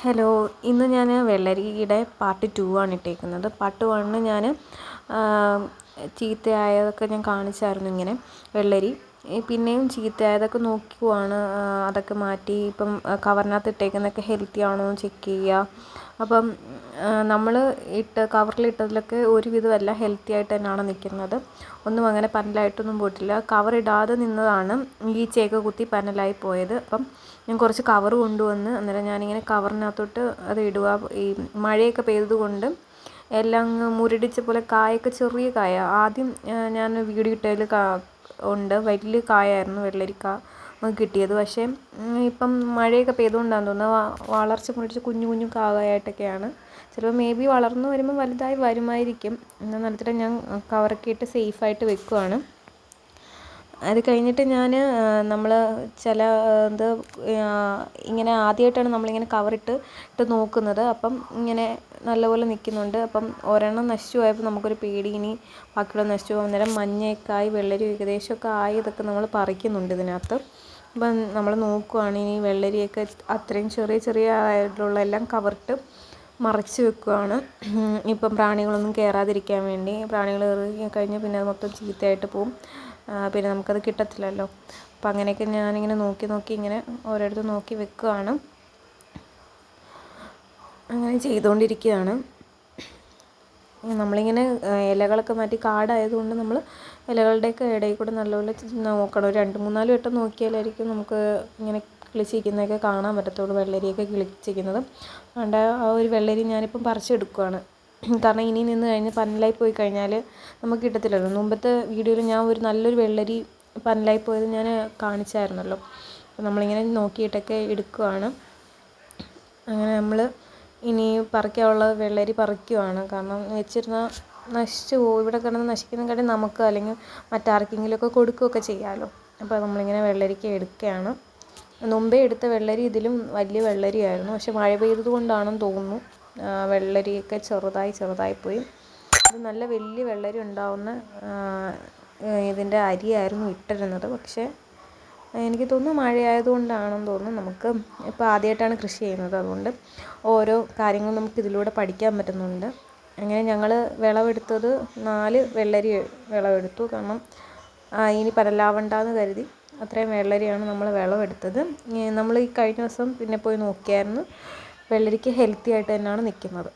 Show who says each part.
Speaker 1: Hello, ഇന്ന് ഞാൻ വെള്ളരിയുടെ part 2 ആണ് ഇട്ടേക്കുന്നത്. പാർട്ട് 1 ഞാൻ ചീത്തയായതൊക്കെ ഞാൻ കാണിച്ചായിരുന്നു. ഇങ്ങനെ വെള്ളരി പിന്നെയും ചീത്തയായതൊക്കെ നോക്കുവാണ്. അതൊക്കെ മാറ്റി ഇപ്പം കവറിനകത്ത് ഇട്ടേക്കുന്നതൊക്കെ ഹെൽത്തി ആണോ എന്ന് ചെക്ക് ചെയ്യുക. അപ്പം നമ്മൾ കവറിലിട്ടതിലൊക്കെ ഒരുവിധമല്ല ഹെൽത്തി ആയിട്ട് തന്നെയാണ് നിൽക്കുന്നത്. ഒന്നും അങ്ങനെ പന്നലായിട്ടൊന്നും പോയിട്ടില്ല. കവറിടാതെ നിന്നതാണ് ഈച്ചയൊക്കെ കുത്തി പന്നലായി പോയത്. അപ്പം ഞാൻ കുറച്ച് കവർ കൊണ്ടുവന്ന് അന്നേരം ഞാനിങ്ങനെ കവറിനകത്തോട്ട് അത് ഇടുക. ഈ മഴയൊക്കെ പെയ്തതുകൊണ്ട് എല്ലാം അങ്ങ് മുരടിച്ച പോലെ കായൊക്കെ ചെറിയ കായ. ആദ്യം ഞാൻ വീഡിയോ ഇട്ടതിൽ ഉണ്ട് വലിയ കായായിരുന്നു വെള്ളരിക്ക നമുക്ക് കിട്ടിയത്. പക്ഷേ ഇപ്പം മഴയൊക്കെ പെയ്തുകൊണ്ടാണെന്ന് തോന്നുന്നത് വളർച്ച മുരടിച്ച് കുഞ്ഞു കുഞ്ഞു കായായിട്ടൊക്കെയാണ്. ചിലപ്പോൾ മേ ബി വളർന്നു വരുമ്പോൾ വലുതായി വരുമായിരിക്കും. എന്നാൽ നിലത്തിട്ട് ഞാൻ കവറൊക്കെ ഇട്ട് സേഫായിട്ട് വെക്കുവാണ്. അത് കഴിഞ്ഞിട്ട് ഞാൻ നമ്മൾ ഇങ്ങനെ ആദ്യമായിട്ടാണ് നമ്മളിങ്ങനെ കവറിട്ട് നോക്കുന്നത്. അപ്പം ഇങ്ങനെ നല്ലപോലെ നിൽക്കുന്നുണ്ട്. അപ്പം ഒരെണ്ണം നശിച്ചു പോയപ്പോൾ നമുക്കൊരു പേടി, ഇനി ബാക്കിയുള്ള നശിച്ചു പോകും. അന്നേരം മഞ്ഞയൊക്കെ ആയി വെള്ളരി ഏകദേശമൊക്കെ ആയതൊക്കെ നമ്മൾ പറിക്കുന്നുണ്ട് ഇതിനകത്ത്. അപ്പം നമ്മൾ നോക്കുവാണ് ഇനി വെള്ളരിയൊക്കെ അത്രയും ചെറിയ ചെറിയ ആയിട്ടുള്ള എല്ലാം കവറിട്ട് മറച്ച് വെക്കുകയാണ്. ഇപ്പം പ്രാണികളൊന്നും കയറാതിരിക്കാൻ വേണ്ടി. പ്രാണികൾ കയറി കഴിഞ്ഞാൽ പിന്നെ അത് മൊത്തം ചീത്തയായിട്ട് പോവും. പിന്നെ നമുക്കത് കിട്ടത്തില്ലല്ലോ. അപ്പം അങ്ങനെയൊക്കെ ഞാനിങ്ങനെ നോക്കി ഇങ്ങനെ ഓരോരുത്തർ നോക്കി വെക്കുകയാണ്. അങ്ങനെ ചെയ്തുകൊണ്ടിരിക്കുകയാണ്. നമ്മളിങ്ങനെ ഇലകളൊക്കെ മാറ്റി കാടായതുകൊണ്ട് നമ്മൾ ഇലകളുടെയൊക്കെ ഇടയിൽ കൂടെ നല്ലപോലെ നോക്കണം. ഒരു 2-3-4 വട്ടം നോക്കിയാലായിരിക്കും നമുക്ക് ഇങ്ങനെ കിളിച്ചിരിക്കുന്നതൊക്കെ കാണാൻ പറ്റത്തുള്ളൂ. വെള്ളരിയൊക്കെ കിളിച്ചിരിക്കുന്നത്. അതുകൊണ്ട് ആ ഒരു വെള്ളരി ഞാനിപ്പം പറിച്ചെടുക്കുകയാണ്. കാരണം ഇനി നിന്ന് കഴിഞ്ഞ് പന്നലായി പോയി കഴിഞ്ഞാൽ നമുക്ക് കിട്ടത്തില്ലല്ലോ. മുമ്പത്തെ വീഡിയോയിൽ ഞാൻ ഒരു നല്ലൊരു വെള്ളരി പന്നലായി പോയത് ഞാൻ കാണിച്ചായിരുന്നല്ലോ. അപ്പോൾ നമ്മളിങ്ങനെ നോക്കിയിട്ടൊക്കെ എടുക്കുകയാണ്. അങ്ങനെ നമ്മൾ ഇനി പറിക്കാനുള്ള വെള്ളരി പറിക്കുകയാണ്. കാരണം വെച്ചിരുന്നാൽ നശിച്ചു പോകും. ഇവിടെ കിടന്ന് നശിക്കുന്നതിനെക്കാട്ടി നമുക്ക് അല്ലെങ്കിൽ മറ്റാർക്കെങ്കിലുമൊക്കെ കൊടുക്കുകയൊക്കെ ചെയ്യാമല്ലോ. അപ്പോൾ നമ്മളിങ്ങനെ വെള്ളരിക്ക എടുക്കുകയാണ്. മുമ്പേ എടുത്ത വെള്ളരി ഇതിലും വലിയ വെള്ളരിയായിരുന്നു. പക്ഷെ മഴ പെയ്തത് കൊണ്ടാണെന്ന് തോന്നുന്നു വെള്ളരിയൊക്കെ ചെറുതായി പോയി. ഇത് നല്ല വലിയ വെള്ളരി ഉണ്ടാവുന്ന ഇതിൻ്റെ അരിയായിരുന്നു ഇട്ടിരുന്നത്. പക്ഷേ എനിക്ക് തോന്നുന്നു മഴയായതുകൊണ്ടാണെന്ന് തോന്നുന്നു. നമുക്ക് ഇപ്പോൾ ആദ്യമായിട്ടാണ് കൃഷി ചെയ്യുന്നത്. അതുകൊണ്ട് ഓരോ കാര്യങ്ങളും നമുക്ക് ഇതിലൂടെ പഠിക്കാൻ പറ്റുന്നുണ്ട്. അങ്ങനെ ഞങ്ങൾ വിളവെടുത്തത് 4 വെള്ളരി വിളവെടുത്തു. കാരണം ഇനി പരലാവണ്ടെന്ന് കരുതി അത്രയും വെള്ളരിയാണ് നമ്മൾ വിളവെടുത്തത്. നമ്മൾ ഈ കഴിഞ്ഞ ദിവസം പിന്നെ പോയി നോക്കിയായിരുന്നു. വെള്ളരിക്ക് ഹെൽത്തി ആയിട്ട് തന്നെയാണ് നിൽക്കുന്നത്.